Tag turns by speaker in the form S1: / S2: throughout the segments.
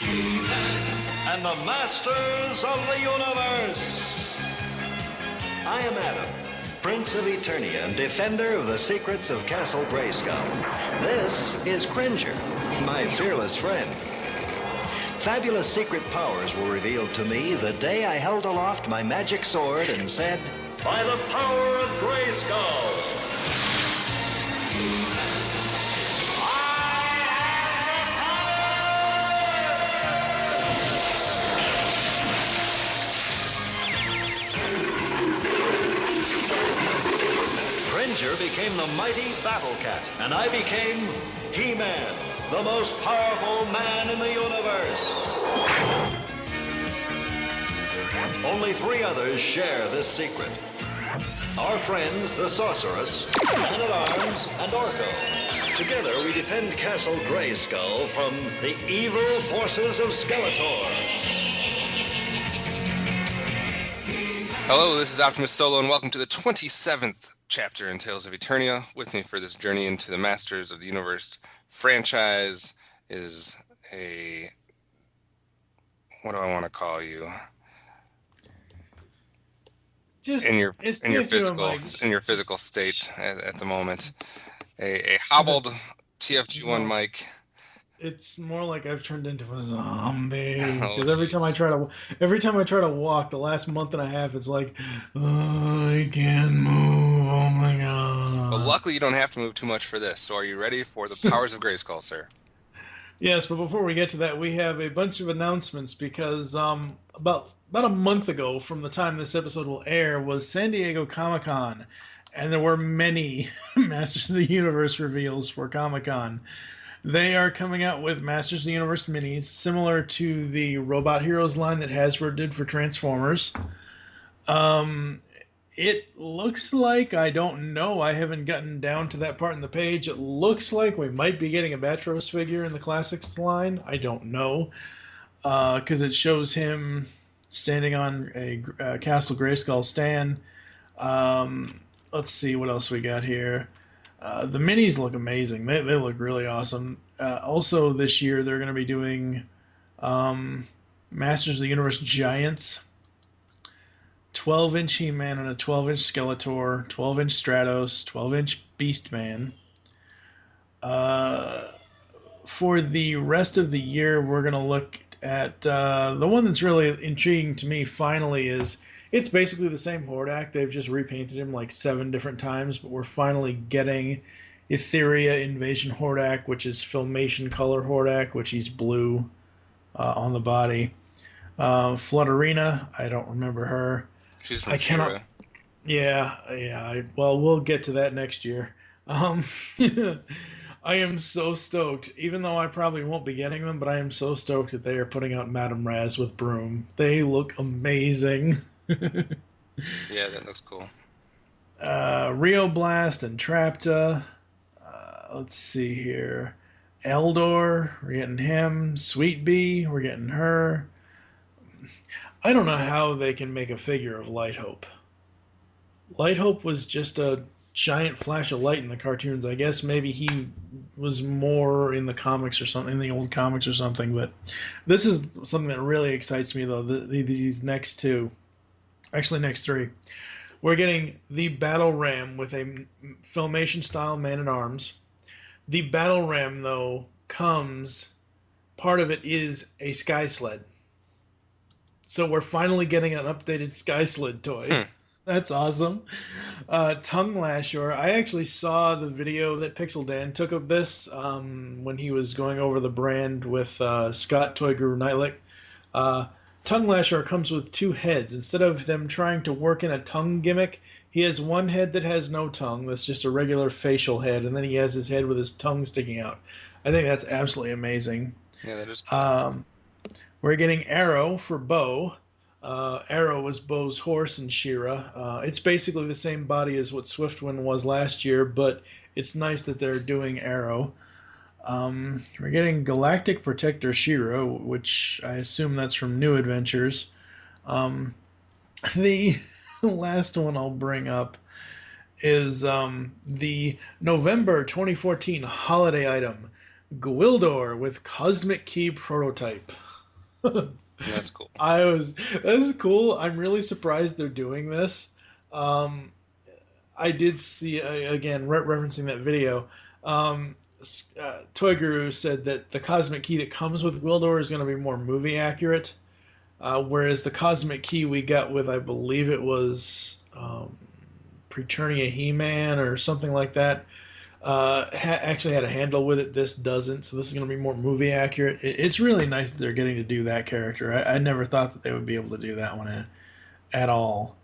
S1: and the Masters of the Universe. I am Adam, Prince of Eternia and defender of the secrets of Castle GRAYSKULL. This is Cringer, my fearless friend. Fabulous secret powers were revealed to me the day I held aloft my magic sword and said, "By the power of GRAYSKULL!" Cringer became the mighty Battle Cat, and I became He-Man, the most powerful man in the universe. Only 3 others share this secret. Our friends, the Sorceress, Man-at-Arms, and Orko. Together, we defend Castle GRAYSKULL from the evil forces of Skeletor.
S2: Hello, this is OptimusSolo, and welcome to the 27th chapter in Tales of Eternia. With me for this journey into the Masters of the Universe franchise is a... what do I want to call you?
S3: Just
S2: in your physical state at the moment. A hobbled TFG1Mike.
S3: It's more like I've turned into a zombie because every time I try to walk, the last month and a half, it's like, oh, I can't move. Oh my god!
S2: Well, luckily you don't have to move too much for this. So, are you ready for the powers of GRAYSKULL, sir?
S3: Yes, but before we get to that, we have a bunch of announcements because about a month ago, from the time this episode will air, was San Diego Comic-Con, and there were many Masters of the Universe reveals for Comic-Con. They are coming out with Masters of the Universe minis, similar to the Robot Heroes line that Hasbro did for Transformers. It looks like, I don't know, I haven't gotten down to that part in the page. It looks like we might be getting a Batros figure in the Classics line. I don't know, because it shows him standing on a Castle GRAYSKULL stand. Let's see what else we got here. The minis look amazing. They look really awesome. Also, this year they're going to be doing Masters of the Universe Giants. 12-inch He-Man and a 12-inch Skeletor, 12-inch Stratos, 12-inch Beastman. For the rest of the year, we're going to look at the one that's really intriguing to me, finally, is it's basically the same Hordak. They've just repainted him like 7 different times, but we're finally getting Etheria Invasion Hordak, which is Filmation color Hordak, which he's blue on the body. Flutterina, I don't remember her.
S2: She's from She-Ra.
S3: Yeah. Well, we'll get to that next year. I am so stoked, even though I probably won't be getting them, but I am so stoked that they are putting out Madame Raz with Broom. They look amazing.
S2: Yeah, that looks cool.
S3: Rio Blast and Trapta. Let's see here. Eldor, we're getting him. Sweet Bee, we're getting her. I don't know how they can make a figure of Light Hope. Light Hope was just a giant flash of light in the cartoons. I guess maybe he was more in the comics or something, in the old comics or something. But this is something that really excites me, though. These next 2, actually next 3, we're getting the Battle Ram with a Filmation style Man-at-Arms. The Battle Ram, though, part of it is a Sky Sled. So we're finally getting an updated Sky Sled toy. That's awesome. Tongue Lasher. I actually saw the video that Pixel Dan took of this when he was going over the brand with Scott Toy Guru Nightlick. Tongue Lasher comes with 2 heads. Instead of them trying to work in a tongue gimmick, he has one head that has no tongue. That's just a regular facial head. And then he has his head with his tongue sticking out. I think that's absolutely amazing.
S2: Yeah, that is cool.
S3: We're getting Arrow for Bo. Arrow was Bo's horse in She-Ra. It's basically the same body as what Swiftwind was last year, but it's nice that they're doing Arrow. We're getting Galactic Protector She-Ra, which I assume that's from New Adventures. The last one I'll bring up is the November 2014 holiday item, Gwildor with Cosmic Key Prototype.
S2: That's cool.
S3: This is cool. I'm really surprised they're doing this. Um, I did see, again, referencing that video, Toy Guru said that the Cosmic Key that comes with Wildor is going to be more movie accurate, whereas the Cosmic Key we got with, I believe it was Preternia He-Man or something like that, actually had a handle with it. This doesn't, so this is going to be more movie accurate. It's really nice that they're getting to do that character. I never thought that they would be able to do that one at all.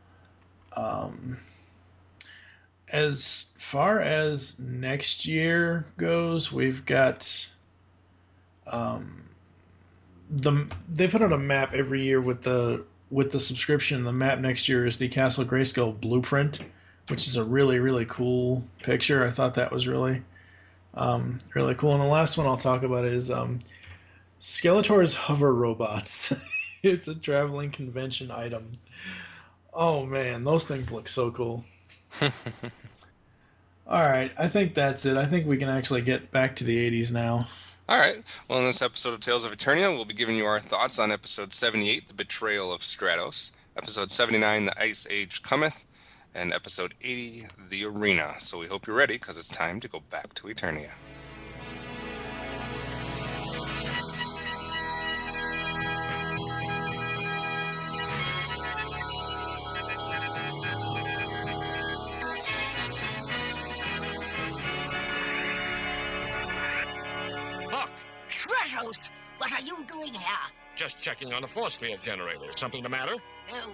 S3: As far as next year goes, we've got they put out a map every year with the subscription. The map next year is the Castle Grayskull blueprint, which is a really, really cool picture. I thought that was really really cool. And the last one I'll talk about is Skeletor's hover robots. It's a traveling convention item. Oh man, those things look so cool. All right, I think that's it. I think we can actually get back to the 80s now.
S2: All right. Well, in this episode of Tales of Eternia, we'll be giving you our thoughts on episode 78, The Betrayal of Stratos, episode 79, The Ice Age Cometh, and episode 80, The Arena. So we hope you're ready, because it's time to go back to Eternia.
S4: Stratos! What are you doing here?
S5: Just checking on the force field generator. Something the matter?
S4: Oh,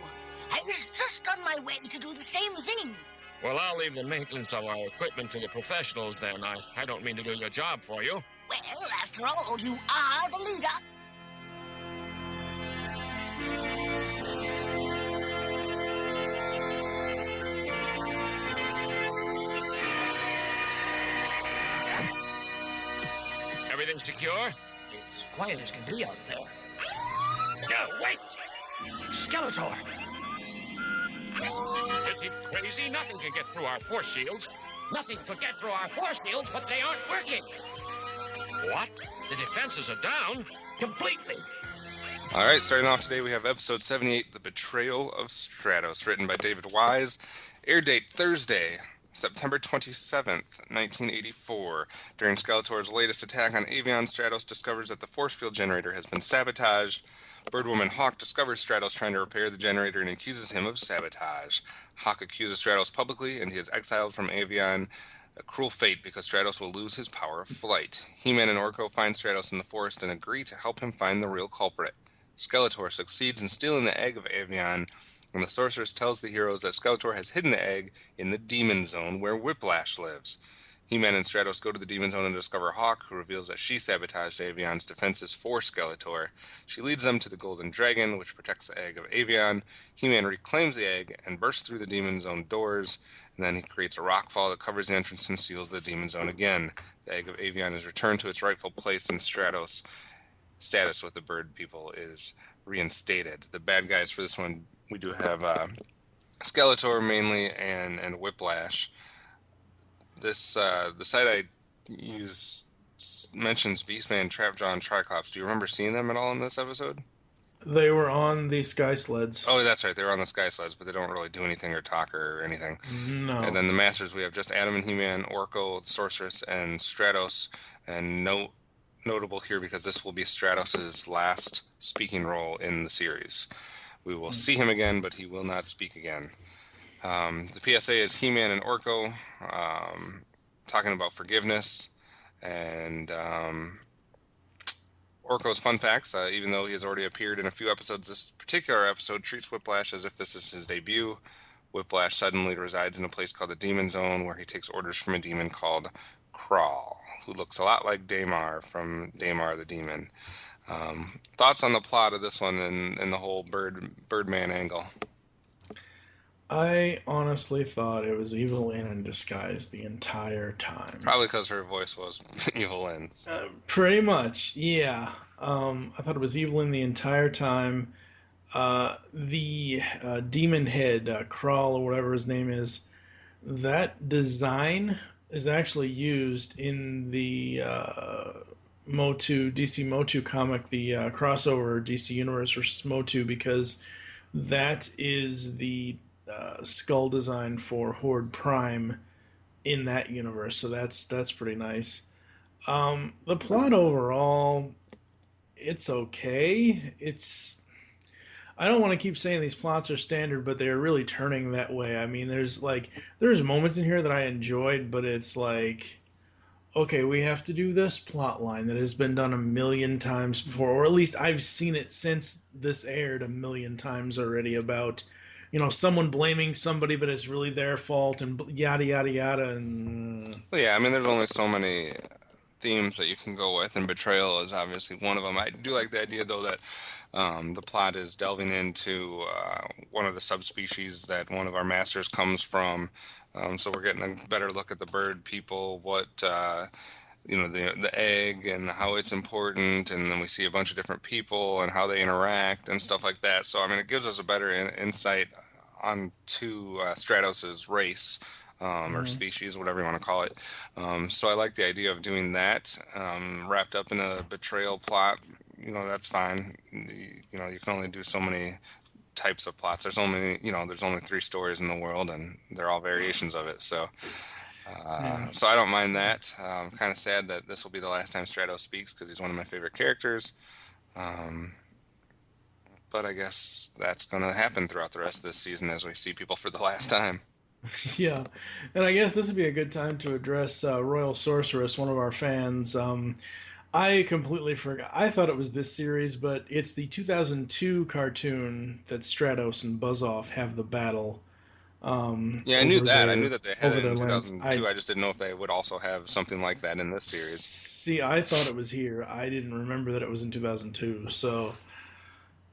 S4: I was just on my way to do the same thing.
S5: Well, I'll leave the maintenance of our equipment to the professionals then. I don't mean to do your job for you.
S4: Well, after all, you are the leader.
S5: Everything secure?
S4: It's quiet as can be out there.
S5: No, wait!
S4: Skeletor!
S5: Is he crazy? Nothing can get through our force shields. Nothing could get through our force shields, but they aren't working. What? The defenses are down? Completely.
S2: All right, starting off today, we have episode 78, The Betrayal of Stratos, written by David Wise. Air date Thursday, September 27th, 1984. During Skeletor's latest attack on Avion, Stratos discovers that the force field generator has been sabotaged. Birdwoman Hawk discovers Stratos trying to repair the generator and accuses him of sabotage. Hawk accuses Stratos publicly, and he is exiled from Avion, a cruel fate because Stratos will lose his power of flight. He-Man and Orko find Stratos in the forest and agree to help him find the real culprit. Skeletor succeeds in stealing the egg of Avion, and the sorceress tells the heroes that Skeletor has hidden the egg in the Demon Zone where Whiplash lives. He-Man and Stratos go to the Demon Zone and discover Hawk, who reveals that she sabotaged Avion's defenses for Skeletor. She leads them to the Golden Dragon, which protects the egg of Avion. He-Man reclaims the egg and bursts through the Demon Zone doors, and then he creates a rockfall that covers the entrance and seals the Demon Zone again. The egg of Avion is returned to its rightful place, and Stratos' status with the bird people is reinstated. The bad guys for this one, we do have Skeletor mainly and Whiplash. This the site I use mentions Beastman, Trapjaw, and Triclops. Do you remember seeing them at all in this episode?
S3: They were on the Sky Sleds.
S2: Oh, that's right. They were on the Sky Sleds, but they don't really do anything or talk or anything.
S3: No.
S2: And then the Masters, we have just Adam and He-Man, Orko, the Sorceress, and Stratos. And notable here because this will be Stratos' last speaking role in the series. We will see him again, but he will not speak again. The PSA is He-Man and Orko talking about forgiveness, and Orko's fun facts. Even though he has already appeared in a few episodes, this particular episode treats Whiplash as if this is his debut. Whiplash suddenly resides in a place called the Demon Zone, where he takes orders from a demon called Crawl, who looks a lot like Daimar from Daimar the Demon. Thoughts on the plot of this one and the whole Birdman angle?
S3: I honestly thought it was Evelyn in disguise the entire time.
S2: Probably because her voice was Evelyn's.
S3: Pretty much, yeah. I thought it was Evelyn the entire time. The demon head, Crawl or whatever his name is, that design is actually used in the Motu, DC Motu comic, the crossover DC Universe versus Motu, because that is the skull design for Horde Prime in that universe. So that's pretty nice. The plot overall, it's okay. I don't want to keep saying these plots are standard, but they're really turning that way. I mean, there's moments in here that I enjoyed, but it's like, okay, we have to do this plot line that has been done a million times before, or at least I've seen it since this aired a million times already, about, someone blaming somebody, but it's really their fault, and yada, yada, yada. And
S2: Well, yeah, I mean, there's only so many themes that you can go with, and betrayal is obviously one of them. I do like the idea, though, that the plot is delving into one of the subspecies that one of our masters comes from. So we're getting a better look at the bird people, what the egg and how it's important, and then we see a bunch of different people and how they interact and stuff like that. So I mean, it gives us a better insight onto Stratos's race. Or species, whatever you want to call it. So I like the idea of doing that, wrapped up in a betrayal plot. That's fine. You can only do so many types of plots. There's only 3 stories in the world, and they're all variations of it. So so I don't mind that. I'm kind of sad that this will be the last time Stratos speaks, because he's one of my favorite characters. But I guess that's going to happen throughout the rest of this season as we see people for the last time.
S3: Yeah, and I guess this would be a good time to address Royal Sorceress, one of our fans. I completely forgot. I thought it was this series, but it's the 2002 cartoon that Stratos and Buzz-Off have the battle.
S2: Yeah, I knew that. I knew that they had it in
S3: lands.
S2: 2002. I just didn't know if they would also have something like that in this series.
S3: See, I thought it was here. I didn't remember that it was in 2002, so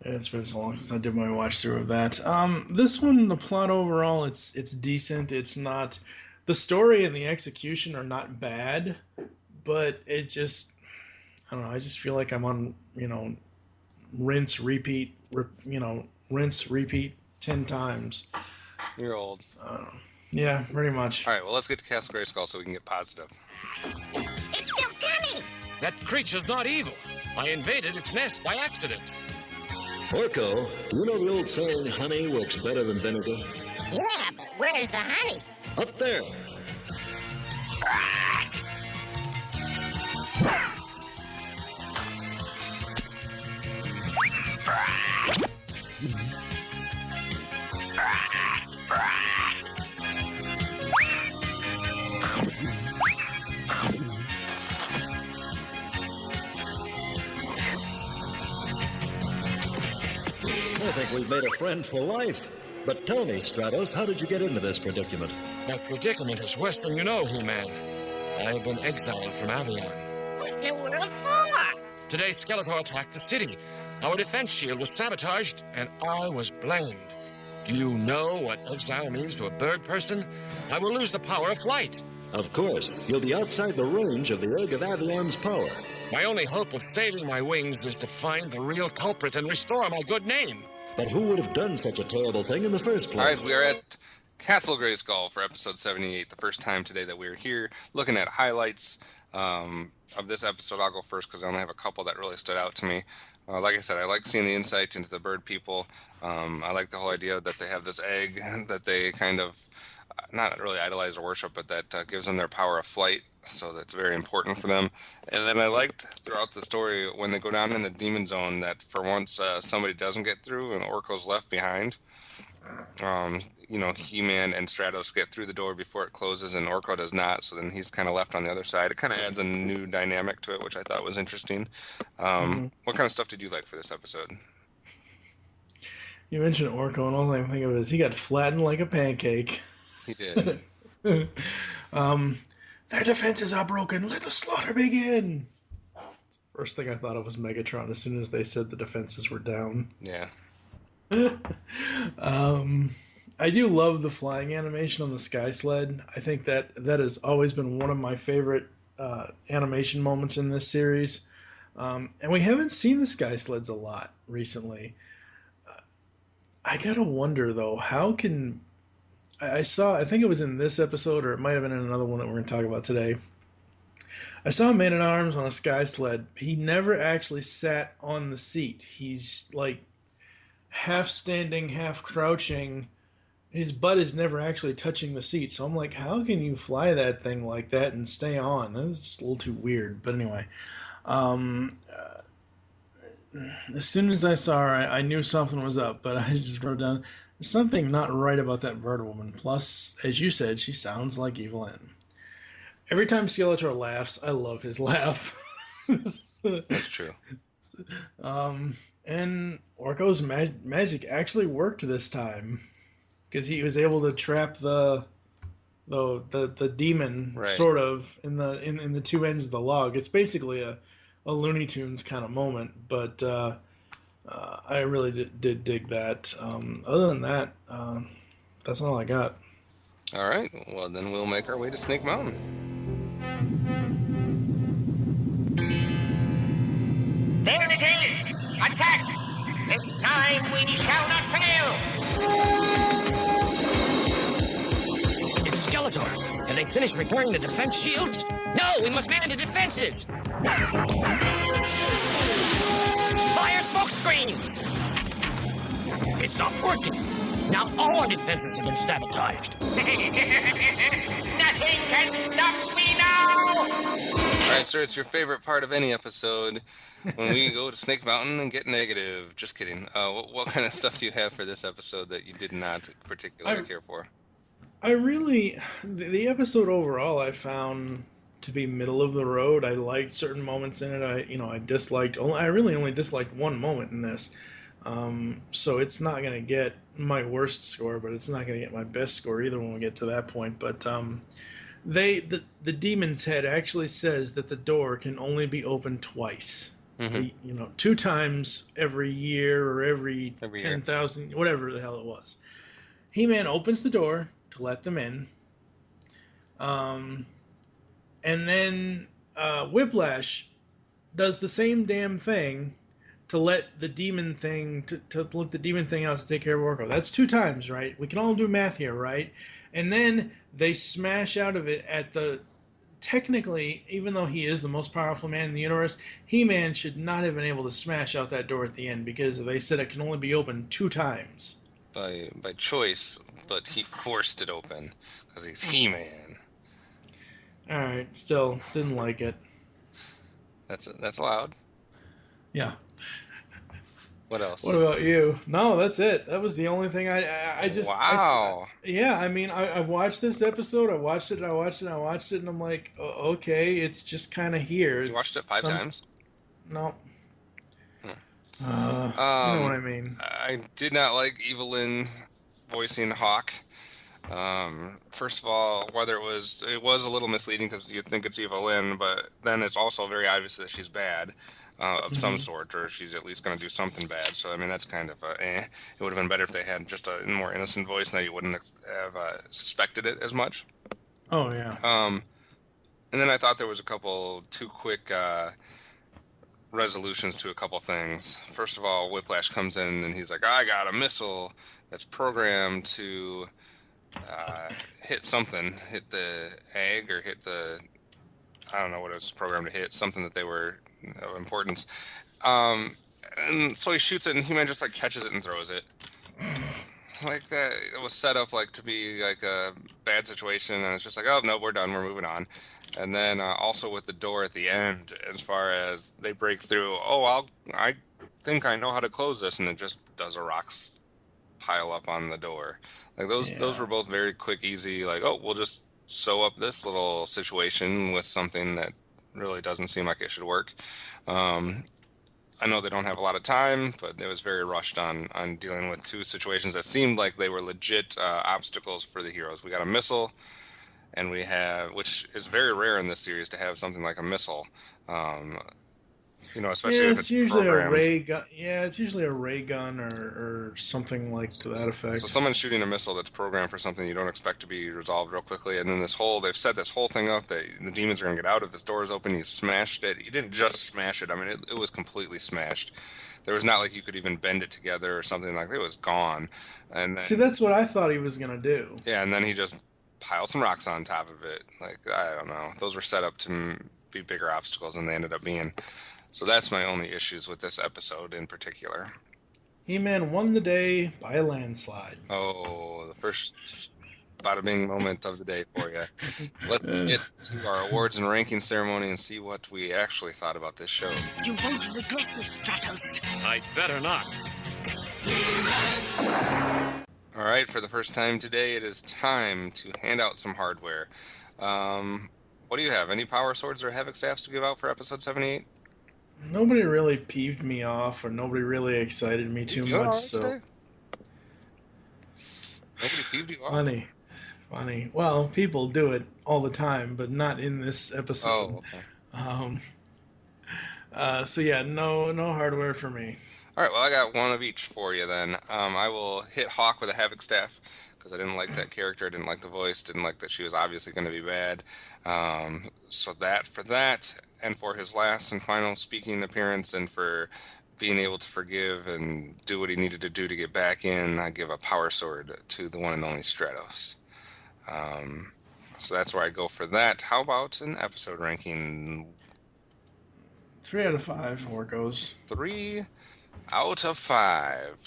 S3: it's been so long since I did my watch through of that. This one, the plot overall, it's decent. It's not, the story and the execution are not bad, but it just, I don't know. I just feel like I'm on, rinse, repeat 10 times.
S2: You're old.
S3: Yeah, pretty much.
S2: All right, well, let's get to Castle Grayskull so we can get positive.
S4: It's still coming!
S5: That creature's not evil. I invaded its nest by accident.
S1: Orko, you know the old saying, honey works better than vinegar?
S4: Yeah, but where's the honey?
S1: Up there. I think we've made a friend for life. But tell me, Stratos, how did you get into this predicament?
S5: That predicament is worse than you know, He-Man. I have been exiled from Avion.
S4: What's the world for?
S5: Today, Skeletor attacked the city. Our defense shield was sabotaged, and I was blamed. Do you know what exile means to a bird person? I will lose the power of flight.
S1: Of course. You'll be outside the range of the egg of Avion's power.
S5: My only hope of saving my wings is to find the real culprit and restore my good name.
S1: But who would have done such a terrible thing in the first place?
S2: All right, we are at Castle Grayskull for episode 78, the first time today that we're here, looking at highlights of this episode. I'll go first because I only have a couple that really stood out to me. Like I said, I like seeing the insight into the bird people. I like the whole idea that they have this egg that they kind of, not really idolize or worship, but that gives them their power of flight. So that's very important for them. And then I liked throughout the story when they go down in the demon zone that for once somebody doesn't get through and Orko's left behind. He-Man and Stratos get through the door before it closes and Orko does not. So then he's kind of left on the other side. It kind of adds a new dynamic to it, which I thought was interesting. What kind of stuff did you like for this episode?
S3: You mentioned Orko, and all I can think of is he got flattened like a pancake.
S2: He did.
S3: Their defenses are broken. Let the slaughter begin. First thing I thought of was Megatron as soon as they said the defenses were down.
S2: Yeah.
S3: I do love the flying animation on the Sky Sled. I think that has always been one of my favorite animation moments in this series. And we haven't seen the Sky Sleds a lot recently. I gotta wonder, though, how can... I think it was in this episode, or it might have been in another one that we're going to talk about today. I saw Man-at-Arms on a sky sled. He never actually sat on the seat. He's like half standing, half crouching. His butt is never actually touching the seat. So I'm like, how can you fly that thing like that and stay on? That's just a little too weird. But anyway, um, as soon as I saw her, I knew something was up. But I just wrote down, there's something not right about that bird woman. Plus, as you said, she sounds like Evelyn. Every time Skeletor laughs, I love his laugh.
S2: That's true.
S3: And Orko's magic actually worked this time because he was able to trap the demon
S2: Right.
S3: sort of in the two ends of the log. It's basically a Looney Tunes kind of moment, but I really did dig that. Other than that, that's all I got.
S2: All right. Well, then we'll make our way to Snake Mountain.
S4: There it is! Attack! This time we shall not fail!
S5: It's Skeletor. Have they finished repairing the defense shields? No, we must man the defenses! Fire smoke screens! It's not working. Now all our defenses have been sabotaged.
S4: Nothing can stop me now!
S2: All right, sir, it's your favorite part of any episode when we go to Snake Mountain and get negative. Just kidding. What kind of stuff do you have for this episode that you did not particularly care for?
S3: I really, the episode overall, I found to be middle of the road. I liked certain moments in it. I really only disliked one moment in this. So it's not going to get my worst score, but it's not going to get my best score either when we get to that point. But the demon's head actually says that the door can only be opened twice.
S2: Mm-hmm.
S3: 2 times every year or every 10,000, whatever the hell it was. He-Man opens the door to let them in. And then Whiplash does the same damn thing to let the demon thing to let the demon thing out to take care of Orko. That's 2 times, right? We can all do math here, right? And then they smash out of it at the... Technically, even though he is the most powerful man in the universe, He-Man should not have been able to smash out that door at the end because they said it can only be opened 2 times.
S2: By choice, but he forced it open because he's He-Man.
S3: All right, still didn't like it.
S2: That's allowed.
S3: Yeah.
S2: What else?
S3: What about you? No, that's it. That was the only thing I just...
S2: Wow.
S3: I watched this episode. I watched it, and I'm like, okay, it's just kind of here.
S2: You watched it 5 times?
S3: No.
S2: Hmm.
S3: You know what I mean.
S2: I did not like Evelyn voicing Hawk. First of all, whether it was a little misleading because you think it's Evelyn, but then it's also very obvious that she's bad. Of some sort, or she's at least going to do something bad. So, I mean, that's kind of It would have been better if they had just a more innocent voice, and that you wouldn't have suspected it as much.
S3: Oh, yeah.
S2: And then I thought there was two quick resolutions to a couple things. First of all, Whiplash comes in, and he's like, I got a missile that's programmed to hit something. Hit the egg, or hit the... I don't know what it was programmed to hit. Something that they were... of importance, and so he shoots it, and He-Man just catches it and throws it. Like that, it was set up to be like a bad situation, and it's just like, oh no, we're done, we're moving on. And then also with the door at the end, as far as they break through, I think I know how to close this, and it just does a rocks pile up on the door. Those were both very quick, easy. We'll just sew up this little situation with something that really doesn't seem like it should work. I know they don't have a lot of time, but it was very rushed on dealing with 2 situations that seemed like they were legit obstacles for the heroes. We got a missile, and we have, which is very rare in this series to have something like a missile. Especially if it's
S3: usually
S2: programmed.
S3: a ray gun. Yeah, it's usually a ray gun or something to that effect.
S2: So someone's shooting a missile that's programmed for something you don't expect to be resolved real quickly, and then they've set this whole thing up that the demons are going to get out if this door is open. You smashed it. You didn't just smash it. I mean, it was completely smashed. There was not you could even bend it together or something like that. It was gone. And then,
S3: see, that's what I thought he was going to do.
S2: Yeah, and then he just piled some rocks on top of it. I don't know. Those were set up to be bigger obstacles than they ended up being. So that's my only issues with this episode in particular.
S3: He-Man won the day by a landslide.
S2: Oh, the first bada bing moment of the day for you. Let's get to our awards and ranking ceremony and see what we actually thought about this show.
S4: You won't regret this, Stratos.
S5: I'd better not.
S2: All right, for the first time today, it is time to hand out some hardware. What do you have? Any power swords or havoc staffs to give out for episode 78?
S3: Nobody really peeved me off, or nobody really excited me too much. So
S2: Today? Nobody peeved you off?
S3: Funny. Well, people do it all the time, but not in this episode.
S2: Oh, okay.
S3: So yeah, no hardware for me.
S2: All right, well, I got one of each for you then. I will hit Hawk with a havoc staff because I didn't like that character, didn't like the voice, didn't like that she was obviously going to be bad. So that for that, and for his last and final speaking appearance, and for being able to forgive and do what he needed to do to get back in, I give a power sword to the one and only Stratos. So that's where I go for that. How about an episode ranking?
S3: 3 out of 5 Orcos.
S2: 3 out of 5.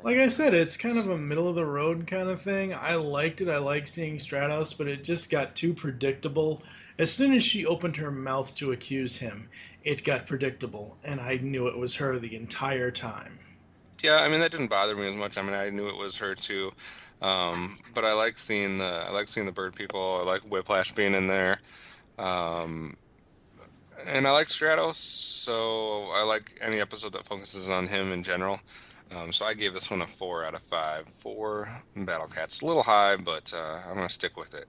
S3: Like I said, it's kind of a middle of the road kind of thing. I liked it. I like seeing Stratos, but it just got too predictable. As soon as she opened her mouth to accuse him, it got predictable, and I knew it was her the entire time.
S2: Yeah, I mean that didn't bother me as much. I mean I knew it was her too, but I like seeing the bird people. I like Whiplash being in there, and I like Stratos. So I like any episode that focuses on him in general. So I gave this one a 4 out of 5 for Battle Cats. A little high, but I'm gonna stick with it.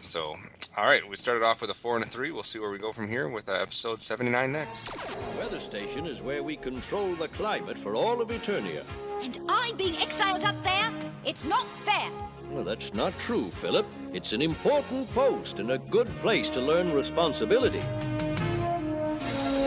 S2: So, all right, we started off with a 4 and a 3. We'll see where we go from here with episode 79 next.
S6: The weather station is where we control the climate for all of Eternia.
S7: And I'm being exiled up there? It's not fair.
S6: Well, that's not true, Philip. It's an important post and a good place to learn responsibility.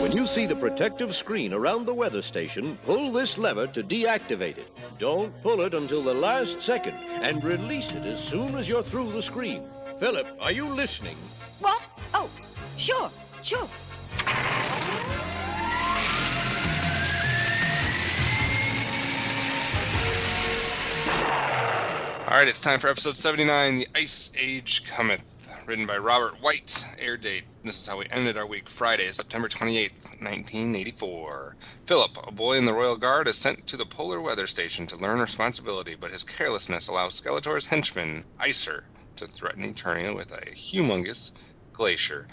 S6: When you see the protective screen around the weather station, pull this lever to deactivate it. Don't pull it until the last second, and release it as soon as you're through the screen. Philip, are you listening?
S7: What? Oh, sure.
S2: All right, it's time for episode 79, The Ice Age Cometh, written by Robert White. Air date, this is how we ended our week, Friday, September 28th, 1984. Philip, a boy in the Royal Guard, is sent to the polar weather station to learn responsibility, but his carelessness allows Skeletor's henchman, Icer, to threaten Eternia with a humongous glacier.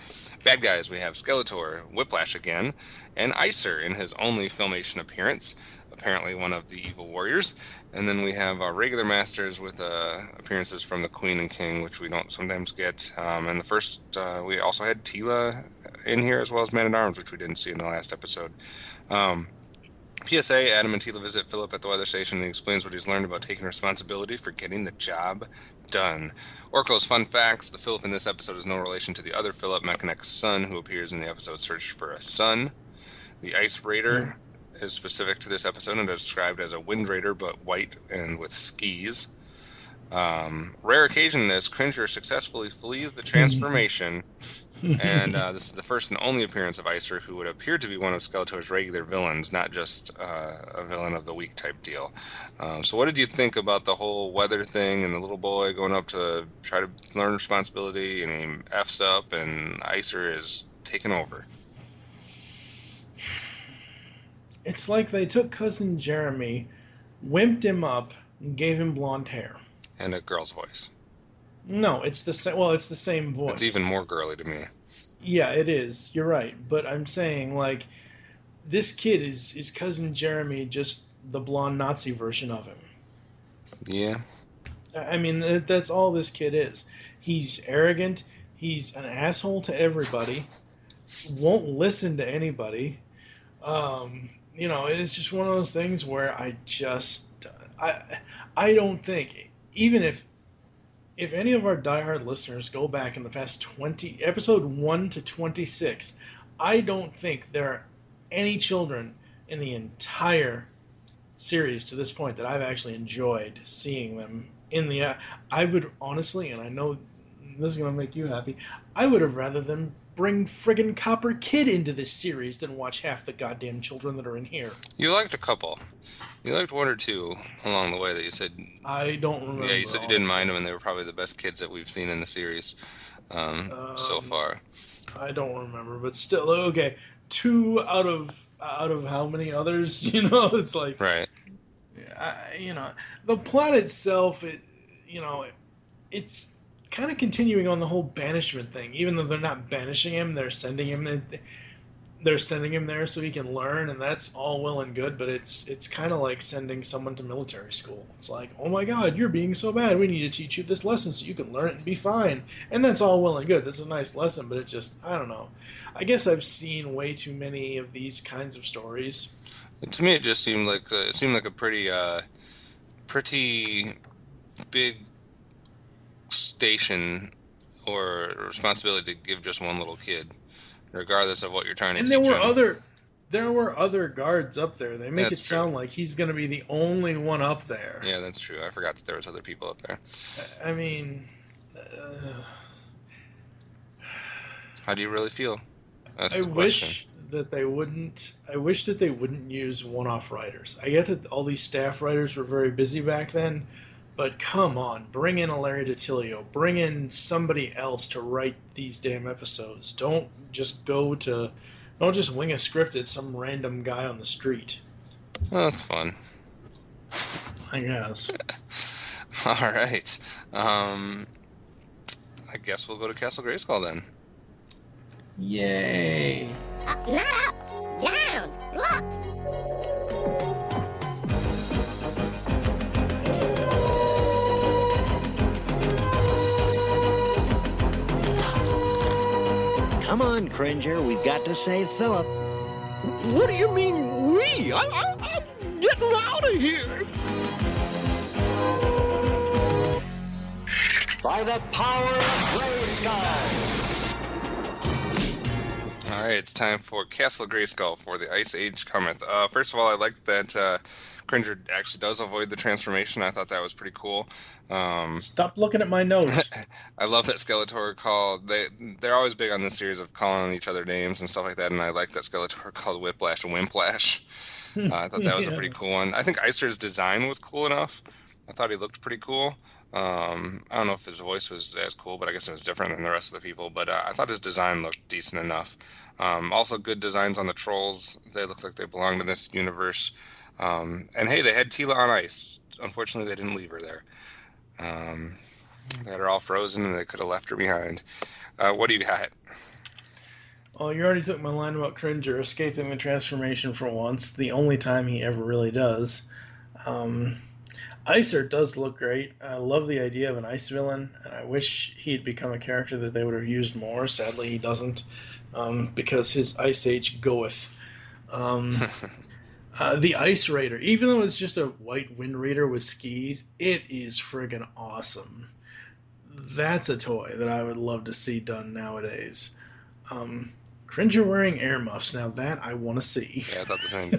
S2: Bad guys, we have Skeletor, Whiplash again, and Icer in his only Filmation appearance, apparently one of the evil warriors. And then we have our regular masters with appearances from the Queen and King, which we don't sometimes get. And the first, we also had Tila in here, as well as Man-at-Arms, which we didn't see in the last episode. PSA, Adam and Tila visit Philip at the weather station, and he explains what he's learned about taking responsibility for getting the job done. Orko's fun facts: the Philip in this episode is no relation to the other Philip, Mechanek's son, who appears in the episode Search for a Son. The Ice Raider is specific to this episode and is described as a Wind Raider, but white and with skis. Rare occasion this, Cringer successfully flees the transformation, and this is the first and only appearance of Icer, who would appear to be one of Skeletor's regular villains, not just a villain of the week type deal. So what did you think about the whole weather thing and the little boy going up to try to learn responsibility, and he F's up, and Icer is taken over?
S3: It's like they took Cousin Jeremy, wimped him up, and gave him blonde hair.
S2: And a girl's voice.
S3: No, it's the same. Well, it's the same voice.
S2: It's even more girly to me.
S3: Yeah, it is. You're right. But I'm saying, like, this kid is Cousin Jeremy, just the blonde Nazi version of him.
S2: Yeah.
S3: I mean, that's all this kid is. He's arrogant. He's an asshole to everybody. Won't listen to anybody. You know, it's just one of those things where I don't think, even if any of our diehard listeners go back in the past 20, episode 1 to 26, I don't think there are any children in the entire series to this point that I've actually enjoyed seeing them in the, I would honestly, and I know this is gonna make you happy. I would have rather them bring friggin' Copper Kid into this series than watch half the goddamn children that are in here.
S2: You liked a couple. You liked one or two along the way that you said.
S3: I don't remember.
S2: Yeah, you said you didn't mind them, and they were probably the best kids that we've seen in the series so far.
S3: I don't remember, but still, okay. 2 out of how many others? It's like
S2: right.
S3: The plot itself, it's kind of continuing on the whole banishment thing. Even though they're not banishing him, they're sending him. They're sending him there so he can learn, and that's all well and good. But it's kind of like sending someone to military school. It's like, oh my God, you're being so bad. We need to teach you this lesson so you can learn it and be fine. And that's all well and good. That's a nice lesson, but it just, I don't know. I guess I've seen way too many of these kinds of stories.
S2: To me, it just seemed like a pretty big station or responsibility to give just one little kid, regardless of what you're trying to teach him.
S3: And there were other guards up there. They make it sound like he's going to be the only one up there.
S2: Yeah, that's true. I forgot that there was other people up there.
S3: I mean,
S2: how do you really feel? That's
S3: I wish that they wouldn't use one-off writers. I get that all these staff writers were very busy back then, but come on, bring in a Larry DiTilio, bring in somebody else to write these damn episodes. Don't just wing a script at some random guy on the street.
S2: Well, that's fun.
S3: I guess.
S2: All right. I guess we'll go to Castle Grayskull then.
S3: Yay!
S7: Not up, down, look!
S1: Come on, Cringer, we've got to save Philip.
S6: What do you mean, we? I'm getting out of here.
S1: By the power of Grayskull!
S2: All right, it's time for Castle Grayskull for the Ice Age Cometh. First of all, I like that Cringer actually does avoid the transformation. I thought that was pretty cool.
S3: Stop looking at my notes.
S2: I love that Skeletor called. They're always big on this series of calling each other names and stuff like that, and I like that Skeletor called Whiplash Wimplash. I thought that was a pretty cool one. I think Icer's design was cool enough. I thought he looked pretty cool. I don't know if his voice was as cool, but I guess it was different than the rest of the people. But I thought his design looked decent enough. Also, good designs on the trolls. They look like they belong to this universe. And hey, they had Tila on ice. Unfortunately, they didn't leave her there. They had her all frozen, and they could have left her behind. What do you got?
S3: Oh, you already took my line about Cringer escaping the transformation for once. The only time he ever really does. Icer does look great. I love the idea of an ice villain, and I wish he'd become a character that they would have used more. Sadly, he doesn't, because his Ice Age goeth. The Ice Raider, even though it's just a white Wind Raider with skis, it is friggin' awesome. That's a toy that I would love to see done nowadays. Cringer wearing air muffs, now that I want to see.
S2: Yeah, I thought the same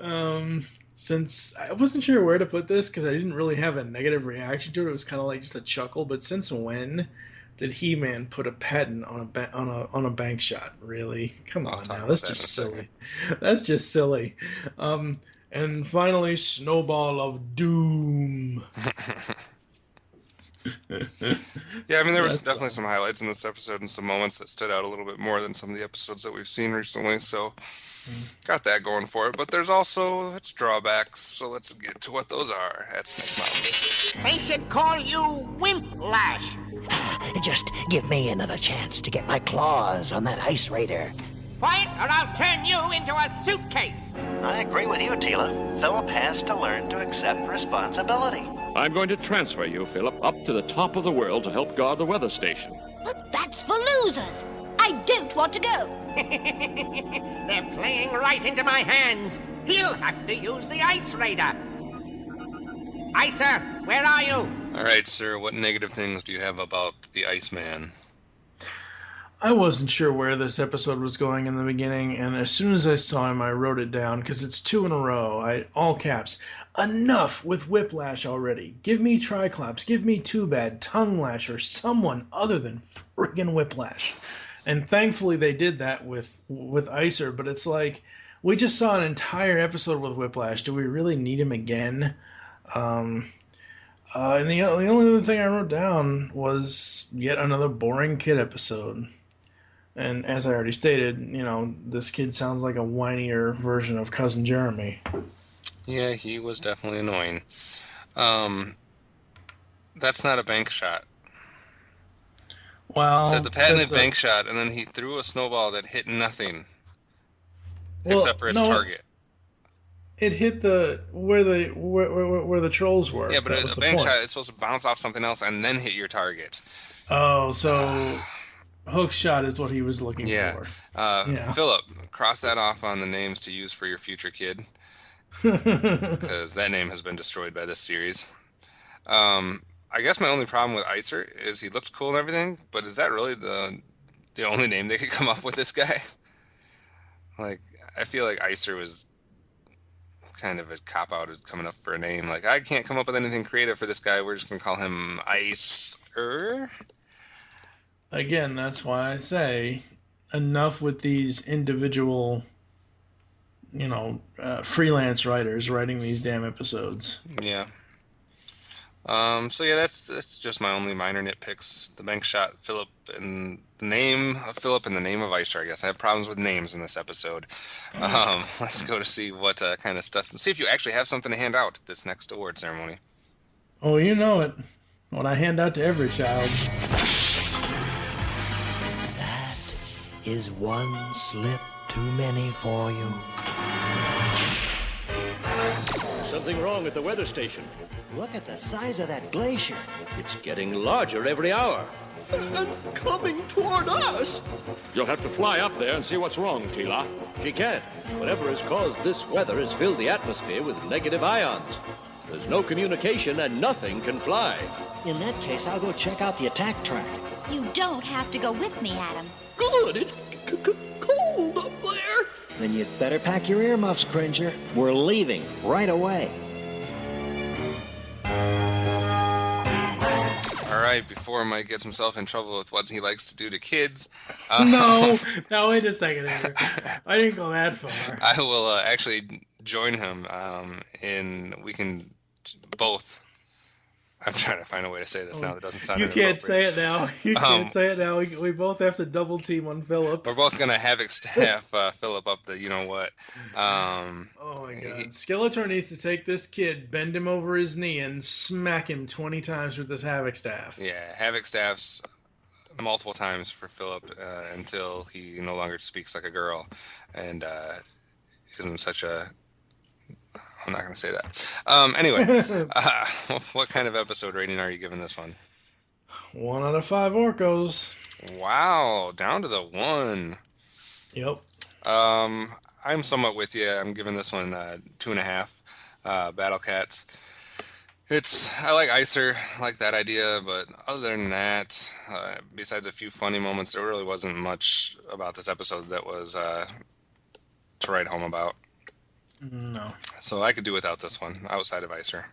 S2: thing.
S3: Since I wasn't sure where to put this because I didn't really have a negative reaction to it, it was kind of like just a chuckle. But since when did He-Man put a patent on a bank shot? Really? Come on now, that's just silly. That's just silly. And finally, Snowball of Doom.
S2: Yeah, I mean, there was definitely some highlights in this episode and some moments that stood out a little bit more than some of the episodes that we've seen recently, so got that going for it. But there's also its drawbacks, so let's get to what those are at Snake Mountain.
S4: They should call you Wimplash.
S8: Just give me another chance to get my claws on that Ice Raider.
S4: Quiet, or I'll turn you into a suitcase.
S1: I agree with you, Tila. Philip has to learn to accept responsibility.
S6: I'm going to transfer you, Philip, up to the top of the world to help guard the weather station.
S7: But that's for losers. I don't want to go.
S4: They're playing right into my hands. He'll have to use the Ice Raider. Icer, where are you?
S2: All right, sir, what negative things do you have about the Iceman?
S3: I wasn't sure where this episode was going in the beginning, and as soon as I saw him, I wrote it down, because it's 2 in a row. All caps. Enough with Whiplash already. Give me Triclops, give me Too Bad, Tongue Lash, or someone other than friggin' Whiplash. And thankfully they did that with Icer, but it's like, we just saw an entire episode with Whiplash. Do we really need him again? And the only other thing I wrote down was yet another boring kid episode. And as I already stated, this kid sounds like a whinier version of Cousin Jeremy.
S2: Yeah, he was definitely annoying. That's not a bank shot.
S3: Well,
S2: so the patented bank shot, and then he threw a snowball that hit nothing, except for its target.
S3: It hit where the trolls were.
S2: Yeah, but a bank shot is supposed to bounce off something else and then hit your target.
S3: Oh, so hook shot is what he was looking for.
S2: Philip, cross that off on the names to use for your future kid, because that name has been destroyed by this series. I guess my only problem with Icer is he looked cool and everything, but is that really the only name they could come up with this guy? Like, I feel like Icer was kind of a cop-out of coming up for a name. Like, I can't come up with anything creative for this guy. We're just going to call him Icer.
S3: Again, that's why I say enough with these individual, freelance writers writing these damn episodes.
S2: Yeah. So yeah, that's just my only minor nitpicks. The bank shot, Philip, and the name of Philip and the name of Icer. I guess I have problems with names in this episode. Let's go to see what kind of stuff. See if you actually have something to hand out at this next award ceremony.
S3: Oh, you know it. What I hand out to every child.
S8: That is one slip too many for you.
S6: Something wrong at the weather station.
S8: Look at the size of that glacier.
S6: It's getting larger every hour. And coming toward us.
S5: You'll have to fly up there and see what's wrong, Tila.
S6: She can't. Whatever has caused this weather has filled the atmosphere with negative ions. There's no communication and nothing can fly.
S8: In that case, I'll go check out the attack track.
S7: You don't have to go with me, Adam.
S6: Good, it's cold up there.
S8: Then you'd better pack your earmuffs, Cringer. We're leaving right away.
S2: All right, before Mike gets himself in trouble with what he likes to do to kids.
S3: No, wait a second. I didn't go that far.
S2: I will actually join him we can both. I'm trying to find a way to say this now that doesn't sound
S3: You can't say it now. You can't say it now. We both have to double team on Philip.
S2: We're both going to havoc staff Philip up the you-know-what.
S3: Oh, my God. Skeletor needs to take this kid, bend him over his knee, and smack him 20 times with this havoc staff.
S2: Yeah, havoc staffs multiple times for Philip until he no longer speaks like a girl and isn't such a... I'm not going to say that. Anyway, what kind of episode rating are you giving this one?
S3: 1 out of 5 Orcos.
S2: Wow, down to the 1.
S3: Yep.
S2: I'm somewhat with you. I'm giving this one 2.5. Battle Cats. I like Icer, I like that idea, but other than that, besides a few funny moments, there really wasn't much about this episode that was to write home about.
S3: No.
S2: So I could do without this one, outside of Icer.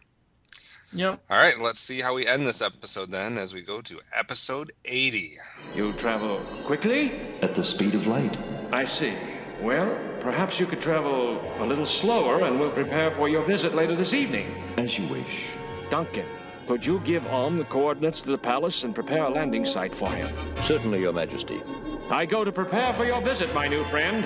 S3: Yep.
S2: All right, let's see how we end this episode then as we go to episode 80.
S5: You travel quickly?
S9: At the speed of light.
S5: I see. Well, perhaps you could travel a little slower and we'll prepare for your visit later this evening.
S9: As you wish.
S5: Duncan, could you give Om the coordinates to the palace and prepare a landing site for him?
S6: Certainly, Your Majesty.
S5: I go to prepare for your visit, my new friend.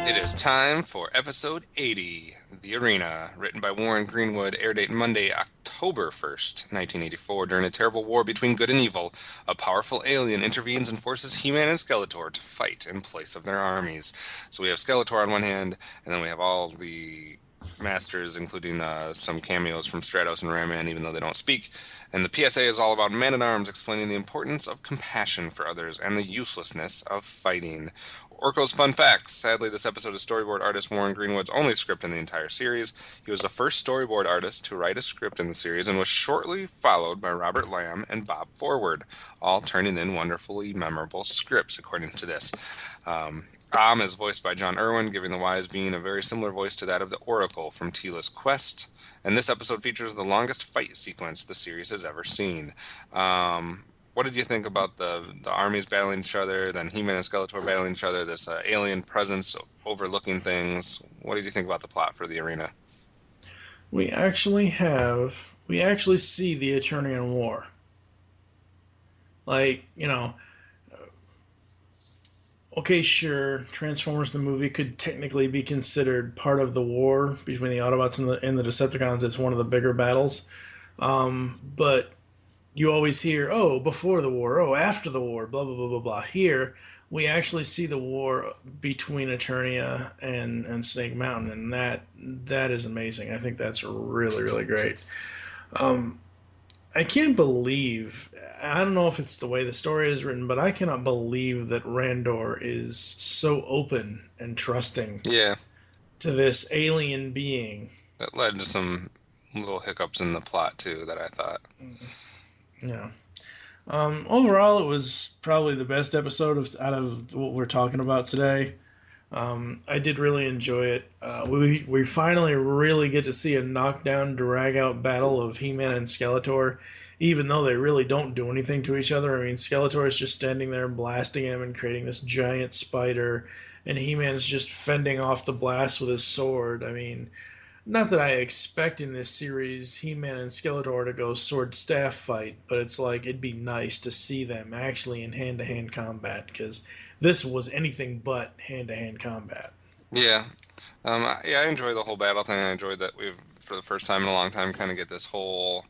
S2: It is time for episode 80, The Arena, written by Warren Greenwood, air date Monday, October 1st, 1984. During a terrible war between good and evil, a powerful alien intervenes and forces He-Man and Skeletor to fight in place of their armies. So we have Skeletor on one hand, and then we have all the masters, including some cameos from Stratos and Ram-Man, even though they don't speak. And the PSA is all about Man-at-Arms explaining the importance of compassion for others and the uselessness of fighting. Orko's fun facts. Sadly, this episode is storyboard artist Warren Greenwood's only script in the entire series. He was the first storyboard artist to write a script in the series and was shortly followed by Robert Lamb and Bob Forward, all turning in wonderfully memorable scripts, according to this. Am is voiced by John Irwin, giving the wise being a very similar voice to that of the Oracle from Tila's Quest. And this episode features the longest fight sequence the series has ever seen. What did you think about the armies battling each other, then He-Man and Skeletor battling each other, this alien presence overlooking things? What did you think about the plot for the arena?
S3: We actually see the Eternian War. Like, okay, sure, Transformers the movie could technically be considered part of the war between the Autobots and the Decepticons. It's one of the bigger battles. But you always hear, oh, before the war, oh, after the war, blah, blah, blah, blah, blah. Here, we actually see the war between Eternia and Snake Mountain, and that is amazing. I think that's really, really great. I can't believe, I don't know if it's the way the story is written, but I cannot believe that Randor is so open and trusting to this alien being. That
S2: led to some little hiccups in the plot, too, that I thought.
S3: Yeah. Overall, it was probably the best episode out of what we're talking about today. I did really enjoy it. We finally really get to see a knockdown, drag-out battle of He-Man and Skeletor, even though they really don't do anything to each other. I mean, Skeletor is just standing there and blasting him and creating this giant spider, and He-Man's just fending off the blast with his sword. I mean, not that I expect in this series He-Man and Skeletor to go sword-staff fight, but it's like it'd be nice to see them actually in hand-to-hand combat, because this was anything but hand-to-hand combat.
S2: Yeah. I enjoy the whole battle thing. I enjoyed that we've, for the first time in a long time, kind of get this whole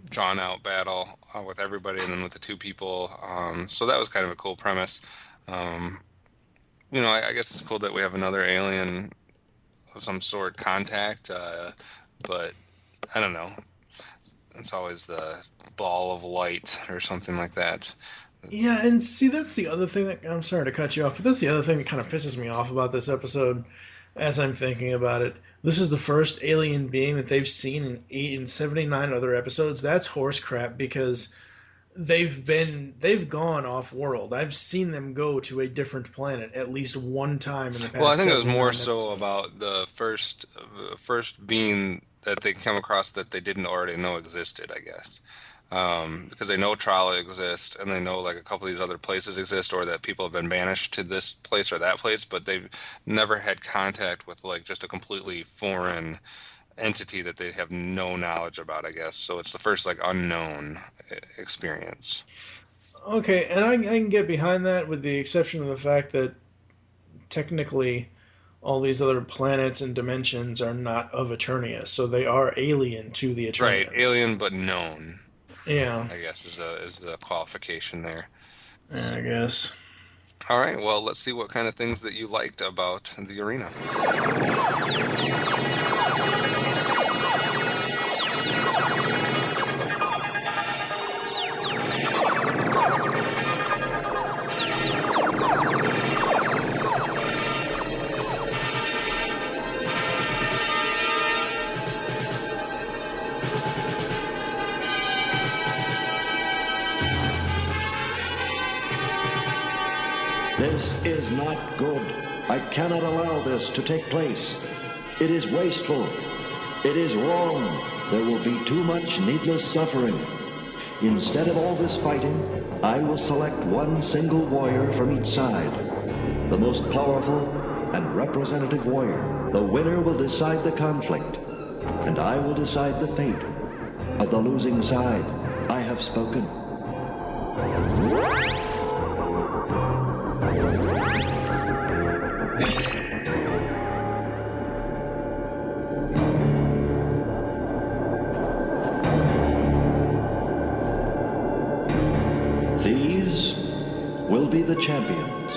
S2: drawn-out battle with everybody and then with the two people. So that was kind of a cool premise. I guess it's cool that we have another alien of some sort contact, but I don't know. It's always the ball of light or something like that.
S3: Yeah, and see, that's the other thing that, I'm sorry to cut you off, but that's the other thing that kind of pisses me off about this episode as I'm thinking about it. This is the first alien being that they've seen in 79 other episodes. That's horse crap, because they've gone off world. I've seen them go to a different planet at least one time in the past.
S2: Well, I think it was more so about the first being that they come across that they didn't already know existed, I guess. Because they know Trala exists, and they know like a couple of these other places exist, or that people have been banished to this place or that place, but they've never had contact with like just a completely foreign entity that they have no knowledge about, I guess. So it's the first like unknown experience.
S3: Okay, and I can get behind that, with the exception of the fact that technically all these other planets and dimensions are not of Eternia, so they are alien to the Eternians.
S2: Right, alien but known.
S3: Yeah,
S2: I guess is the qualification there.
S3: Yeah, I guess.
S2: All right, well, let's see what kind of things that you liked about the arena.
S9: This is not good. I cannot allow this to take place. It is wasteful. It is wrong. There will be too much needless suffering. Instead of all this fighting, I will select one single warrior from each side. The most powerful and representative warrior. The winner will decide the conflict, and I will decide the fate of the losing side. I have spoken. These will be the champions.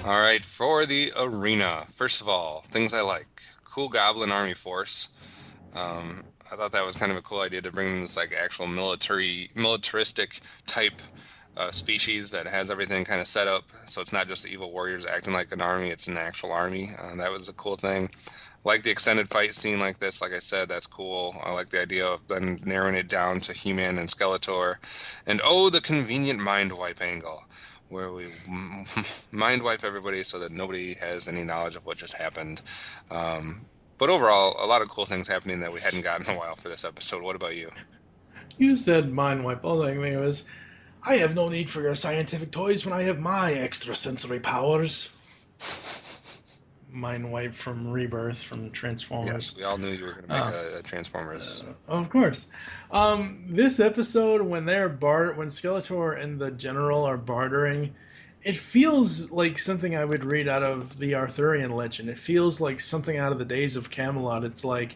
S2: All right, for the arena. First of all, things I like. cool Goblin Army force. I thought that was kind of a cool idea to bring this like actual militaristic type species that has everything kind of set up, so it's not just the evil warriors acting like an army; it's an actual army. That was a cool thing. Like the extended fight scene like this, like I said, that's cool. I like the idea of then narrowing it down to He-Man and Skeletor, and the convenient mind wipe angle, where we mind wipe everybody so that nobody has any knowledge of what just happened. But overall, a lot of cool things happening that we hadn't gotten in a while for this episode. What about you?
S3: You said mind wipe. All I think was, I have no need for your scientific toys when I have my extrasensory powers. Mind wipe from Rebirth, from Transformers.
S2: Yes, we all knew you were going to make a Transformers.
S3: Of course. This episode, when Skeletor and the General are bartering, it feels like something I would read out of the Arthurian legend. It feels like something out of the days of Camelot. It's like,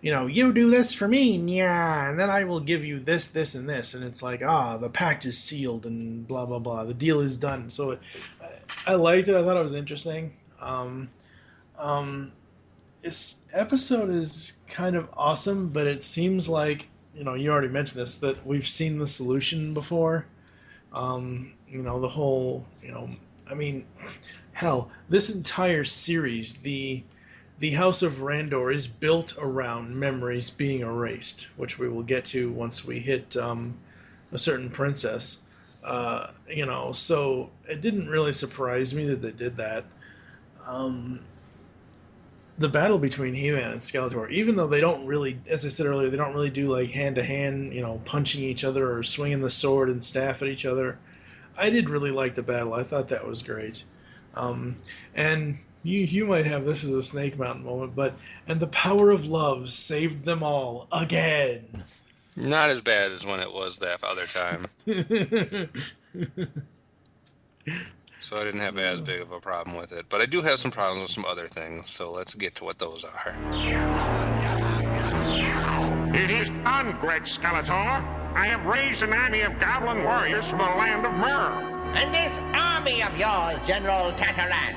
S3: you do this for me, yeah, and then I will give you this, this, and this. And it's like, the pact is sealed and blah, blah, blah. The deal is done. So I liked it. I thought it was interesting. This episode is kind of awesome, but it seems like, you already mentioned this, that we've seen the solution before. The whole, hell, this entire series, the House of Randor is built around memories being erased, which we will get to once we hit a certain princess. So it didn't really surprise me that they did that. The battle between He-Man and Skeletor, even though they don't really, as I said earlier, they don't really do like hand-to-hand, punching each other or swinging the sword and staff at each other, I did really like the battle. I thought that was great. And you might have this as a Snake Mountain moment, and the power of love saved them all again.
S2: Not as bad as when it was that other time. So I didn't have as big of a problem with it. But I do have some problems with some other things, so let's get to what those are.
S10: It is done, great Skeletor. I have raised an army of goblin warriors from the land of Mirror.
S4: And this army of yours, General Tataran,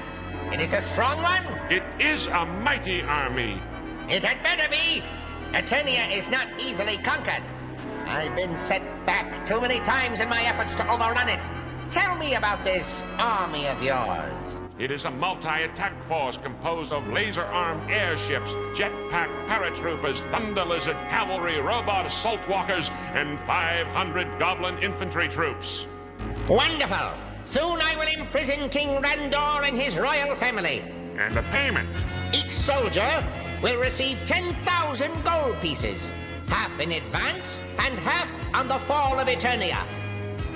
S4: it is a strong one?
S10: It is a mighty army.
S4: It had better be. Eternia is not easily conquered. I've been set back too many times in my efforts to overrun it. Tell me about this army of yours.
S10: It is a multi-attack force composed of laser-armed airships, jetpack paratroopers, thunder lizard, cavalry, robot assault walkers, and 500 goblin infantry troops.
S4: Wonderful! Soon I will imprison King Randor and his royal family.
S10: And the payment?
S4: Each soldier will receive 10,000 gold pieces, half in advance and half on the fall of Eternia.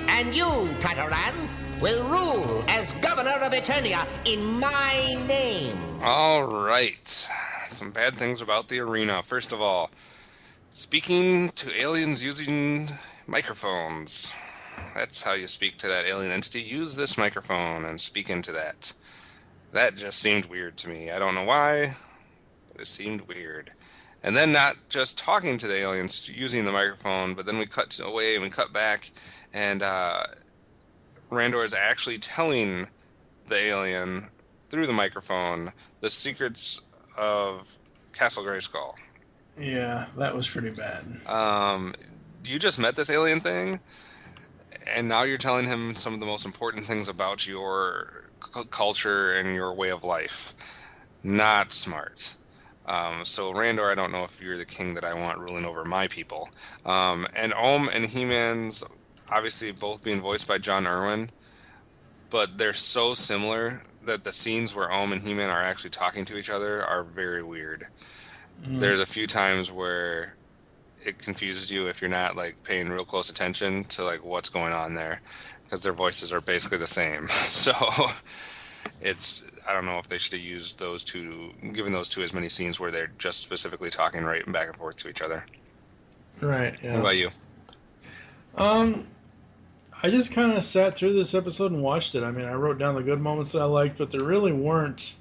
S4: And you, Tataran, will rule as governor of Eternia in my name.
S2: All right. Some bad things about the arena. First of all, speaking to aliens using microphones. That's how you speak to that alien entity. Use this microphone and speak into that. That just seemed weird to me. I don't know why, but it seemed weird. And then not just talking to the aliens using the microphone, but then we cut away and we cut back, and Randor is actually telling the alien through the microphone the secrets of Castle Grayskull.
S3: Yeah, that was pretty bad.
S2: You just met this alien thing, and now you're telling him some of the most important things about your culture and your way of life. Not smart. So Randor, I don't know if you're the king that I want ruling over my people. And and He-Man's obviously both being voiced by John Irwin, but they're so similar that the scenes where and He-Man are actually talking to each other are very weird. There's a few times where it confuses you if you're not like paying real close attention to like what's going on there, because their voices are basically the same. So I don't know if they should have used those two, given those two as many scenes where they're just specifically talking right and back and forth to each other.
S3: Right. Yeah.
S2: What about you?
S3: I just kind of sat through this episode and watched it. I mean, I wrote down the good moments that I liked, but there really weren't.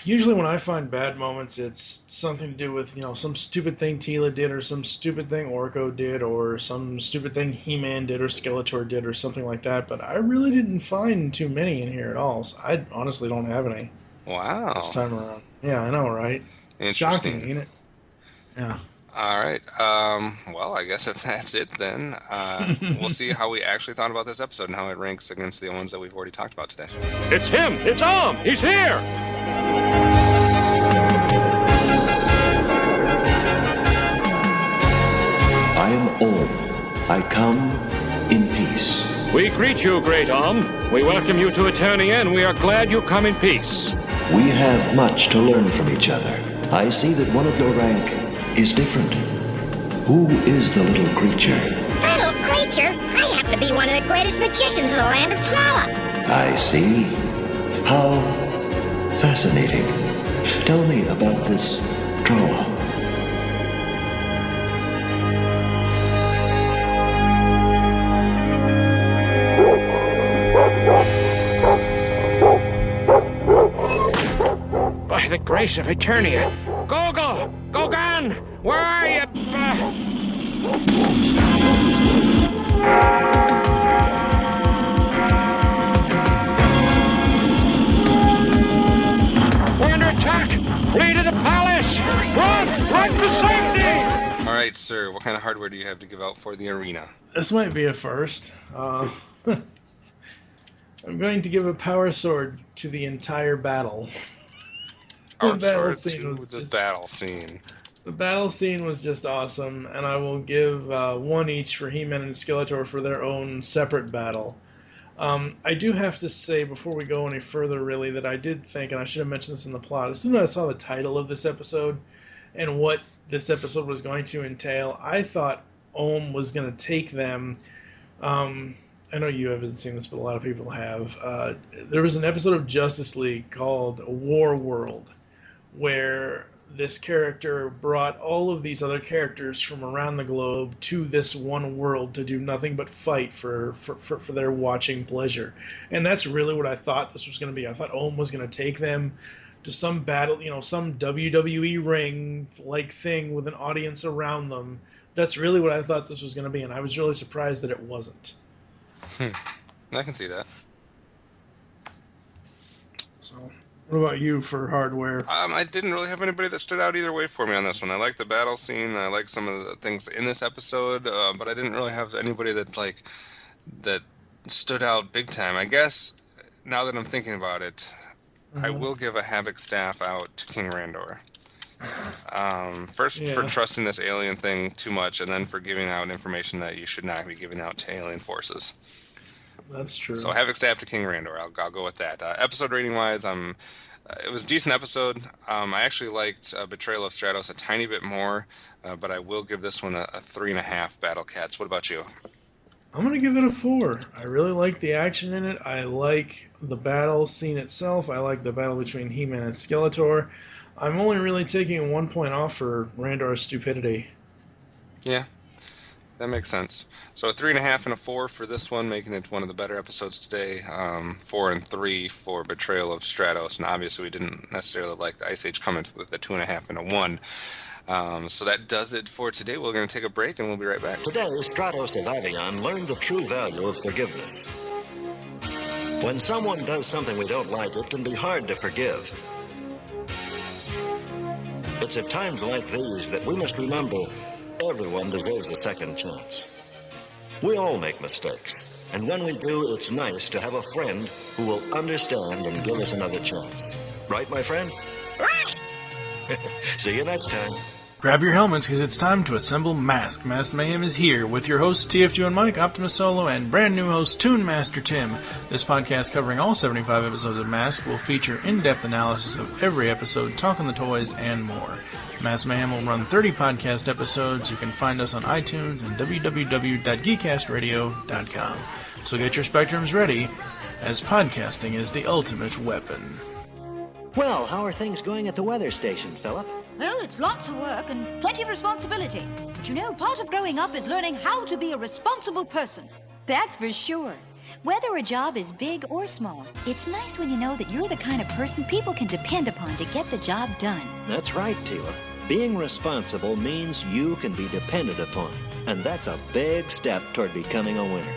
S3: Usually when I find bad moments, it's something to do with, some stupid thing Tila did, or some stupid thing Orko did, or some stupid thing He-Man did, or Skeletor did, or something like that. But I really didn't find too many in here at all. So I honestly don't have any.
S2: Wow.
S3: This time around. Yeah, I know, right?
S2: Interesting.
S3: Shocking, ain't it? Yeah.
S2: All right. Well, I guess if that's it, then we'll see how we actually thought about this episode and how it ranks against the ones that we've already talked about today.
S5: It's him! It's He's here!
S9: I am I come in peace.
S5: We greet you, great We welcome you to Eternia, and we are glad you come in peace.
S9: We have much to learn from each other. I see that one of your rank is different. Who is the little creature?
S7: Little creature? I happen to be one of the greatest magicians of the land of Trala.
S9: I see. How fascinating. Tell me about this Trala.
S5: By the grace of Eternia. Gogan! Where are you? We're under attack! Flee to the palace! Run for safety!
S2: All right, sir. What kind of hardware do you have to give out for the arena?
S3: This might be a first. I'm going to give a power sword to the entire battle. The battle scene was just awesome, and I will give one each for He-Man and Skeletor for their own separate battle. I do have to say, before we go any further, really, that I did think, and I should have mentioned this in the plot, as soon as I saw the title of this episode and what this episode was going to entail, I thought Ohm was going to take them. I know you haven't seen this, but a lot of people have. There was an episode of Justice League called War World, where this character brought all of these other characters from around the globe to this one world to do nothing but fight for their watching pleasure. And that's really what I thought this was going to be. I thought Ohm was going to take them to some battle, some WWE ring-like thing with an audience around them. That's really what I thought this was going to be, and I was really surprised that it wasn't.
S2: I can see that.
S3: So, what about you for hardware?
S2: I didn't really have anybody that stood out either way for me on this one. I like the battle scene. I like some of the things in this episode, but I didn't really have anybody that stood out big time. I guess now that I'm thinking about it, I will give a Havoc staff out to King Randor. First, for trusting this alien thing too much, and then for giving out information that you should not be giving out to alien forces.
S3: That's true.
S2: So Havoc staff to King Randor. I'll go with that. Episode rating wise, it was a decent episode. I actually liked Betrayal of Stratos a tiny bit more, but I will give this one a 3.5 Battle Cats. What about you?
S3: I'm going to give it a 4. I really like the action in it. I like the battle scene itself. I like the battle between He-Man and Skeletor. I'm only really taking 1 point off for Randor's stupidity.
S2: Yeah, that makes sense. So a 3.5 and a 4 for this one, making it one of the better episodes today. 4 and 3 for Betrayal of Stratos, and obviously we didn't necessarily like the Ice Age Cometh with the 2.5 and a 1. So that does it for today. We're going to take a break, and we'll be right back.
S1: Today, Stratos of Avion learned the true value of forgiveness. When someone does something we don't like, it can be hard to forgive. It's at times like these that we must remember everyone deserves a second chance. We all make mistakes, and when we do, it's nice to have a friend who will understand and give us another chance. Right, my friend?
S7: Right!
S1: See you next time.
S3: Grab your helmets, because it's time to assemble Mask. Mask Mayhem is here with your hosts TFG1Mike, OptimusSolo, and brand new host Toon Master Tim. This podcast, covering all 75 episodes of Mask, will feature in-depth analysis of every episode, talking the toys, and more. Mask Mayhem will run 30 podcast episodes. You can find us on iTunes and www.geekcastradio.com. So get your spectrums ready, as podcasting is the ultimate weapon.
S8: Well, how are things going at the weather station, Philip?
S7: Well, it's lots of work and plenty of responsibility. But part of growing up is learning how to be a responsible person.
S11: That's for sure. Whether a job is big or small, it's nice when you know that you're the kind of person people can depend upon to get the job done.
S8: That's right, Tila. Being responsible means you can be depended upon, and that's a big step toward becoming a winner.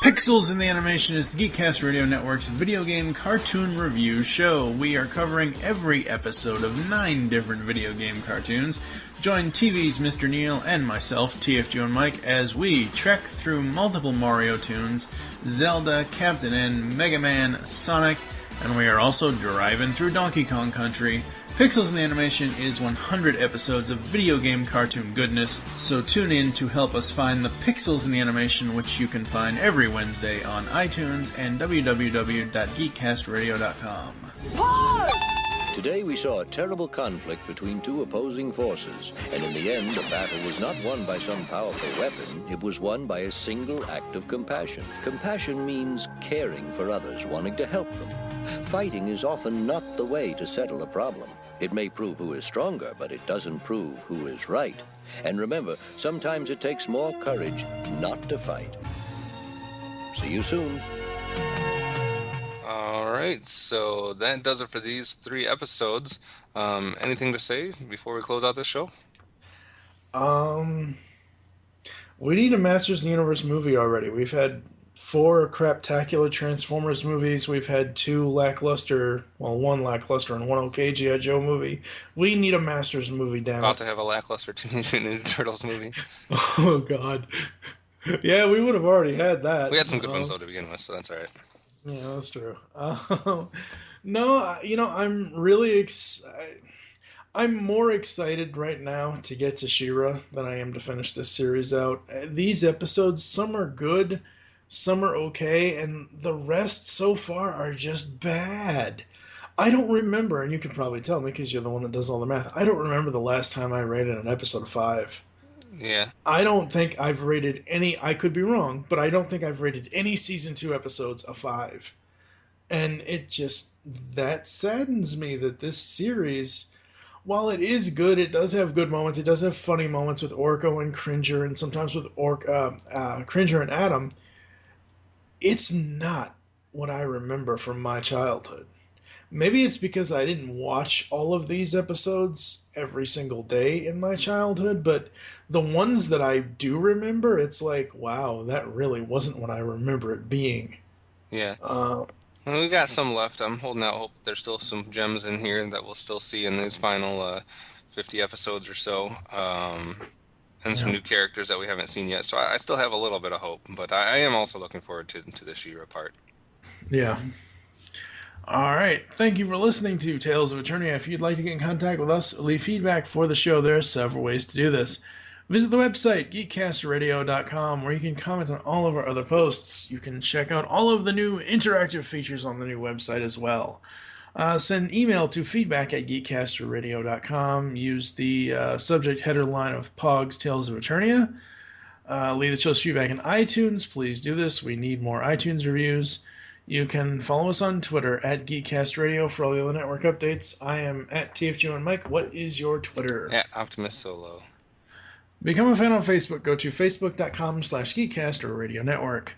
S3: Pick Pixels in the Animation is the GeekCast Radio Network's video game cartoon review show. We are covering every episode of 9 different video game cartoons. Join TV's Mr. Neil and myself, TFG1Mike, as we trek through multiple Mario tunes, Zelda, Captain N, Mega Man, Sonic, and we are also driving through Donkey Kong Country. Pixels in the Animation is 100 episodes of video game cartoon goodness, so tune in to help us find the Pixels in the Animation, which you can find every Wednesday on iTunes and www.geekcastradio.com.
S6: Today we saw a terrible conflict between two opposing forces, and in the end the battle was not won by some powerful weapon, it was won by a single act of compassion. Compassion means caring for others, wanting to help them. Fighting is often not the way to settle a problem. It may prove who is stronger, but it doesn't prove who is right. And remember, sometimes it takes more courage not to fight. See you soon.
S2: All right, so that does it for these 3 episodes. Anything to say before we close out this show?
S3: We need a Masters of the Universe movie already. We've had 4 craptacular Transformers movies. We've had 2 lackluster, well, 1 lackluster and 1 okay G.I. Joe movie. We need a Masters movie, damn it.
S2: About to have a lackluster Teenage Mutant Ninja Turtles movie.
S3: Oh, God. Yeah, we would have already had that.
S2: We had some good ones, though, to begin with, so that's all right.
S3: Yeah, that's true. No, I'm really I'm more excited right now to get to She-Ra than I am to finish this series out. These episodes, some are good, some are okay, and the rest so far are just bad. I don't remember, and you can probably tell me because you're the one that does all the math, I don't remember the last time I rated an episode of 5.
S2: Yeah.
S3: I don't think I've rated any, I could be wrong, but I don't think I've rated any Season 2 episodes a 5. And it just, that saddens me that this series, while it is good, it does have good moments, it does have funny moments with Orko and Cringer, and sometimes with Cringer and Adam, it's not what I remember from my childhood. Maybe it's because I didn't watch all of these episodes every single day in my childhood, but the ones that I do remember, it's like, wow, that really wasn't what I remember it being.
S2: Yeah. Well, we got some left. I'm holding out hope there's still some gems in here that we'll still see in these final 50 episodes or so. And some new characters that we haven't seen yet. So I still have a little bit of hope, but I am also looking forward to the She-Ra part. Yeah.
S3: All right. Thank you for listening to Tales of Eternia. If you'd like to get in contact with us, leave feedback for the show, there are several ways to do this. Visit the website, geekcastradio.com, where you can comment on all of our other posts. You can check out all of the new interactive features on the new website as well. Send an email to feedback@geekcastradio.com. Use the subject header line of POGS Tales of Eternia. Leave the show's feedback in iTunes. Please do this. We need more iTunes reviews. You can follow us on Twitter @GeekCastRadio for all the other network updates. I am @TFG1Mike. What is your Twitter?
S2: @OptimusSolo.
S3: Become a fan on Facebook. Go to facebook.com/Geekcast or Radio Network.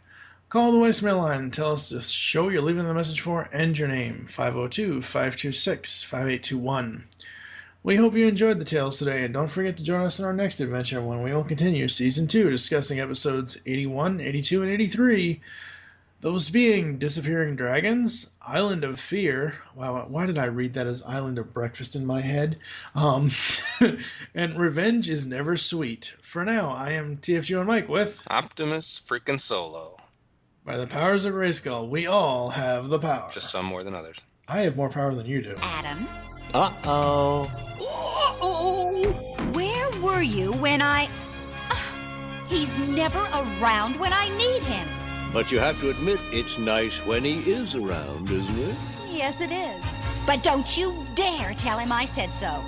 S3: Call the voicemail line and tell us the show you're leaving the message for and your name, 502-526-5821. We hope you enjoyed the tales today, and don't forget to join us in our next adventure when we will continue Season 2, discussing episodes 81, 82, and 83, those being Disappearing Dragons, Island of Fear, wow, why did I read that as Island of Breakfast in my head, and Revenge is Never Sweet. For now, I am TFG1Mike with
S2: OptimusSolo.
S3: By the powers of GRAYSKULL, we all have the power.
S2: Just some more than others.
S3: I have more power than you do.
S11: Adam?
S4: Uh-oh.
S11: Uh-oh! Where were you when He's never around when I need him.
S6: But you have to admit, it's nice when he is around, isn't it?
S11: Yes, it is. But don't you dare tell him I said so.